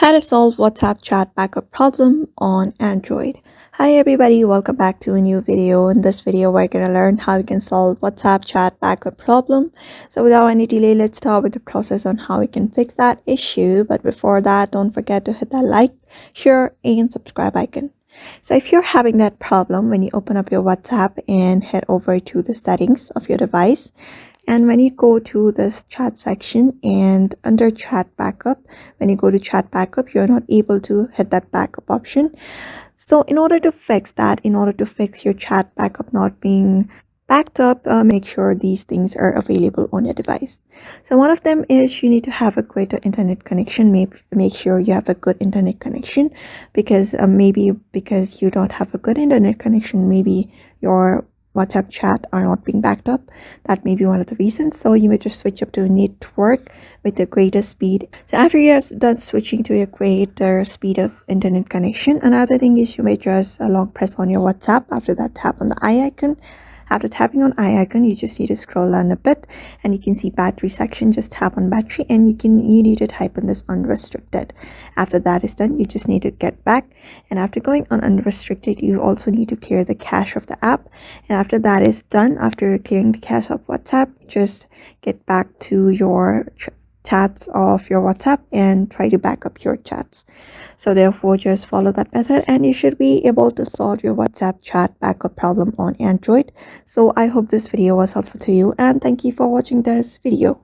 How to solve WhatsApp chat backup problem on Android. Hi everybody, welcome back to a new video. In this video, we're going to learn how you can solve WhatsApp chat backup problem. So without any delay, let's start with the process on how we can fix that issue. But before that, don't forget to hit that like, share, and subscribe icon. So if you're having that problem when you open up your WhatsApp and head over to the settings of your device, and when you go to this chat section and under chat backup, when you go to chat backup, you're not able to hit that backup option. So in order to fix that, in order to fix your chat backup not being backed up, make sure these things are available on your device. So one of them is you need to have a greater internet connection. Make sure you have a good internet connection, because maybe because you don't have a good internet connection, maybe your WhatsApp chat are not being backed up. That may be one of the reasons. So you may just switch up to a network with the greatest speed. So after you're done switching to a greater speed of internet connection, another thing is you may just long press on your WhatsApp. After that, tap on the eye icon. After tapping on eye icon, you just need to scroll down a bit and you can see battery section. Just tap on battery and you need to type on this unrestricted. After that is done, you just need to get back, and after going on unrestricted, you also need to clear the cache of the app. And after that is done, after clearing the cache of WhatsApp, just get back to your chats of your WhatsApp and try to back up your chats. So therefore, just follow that method and you should be able to solve your WhatsApp chat backup problem on Android. So I hope this video was helpful to you, and thank you for watching this video.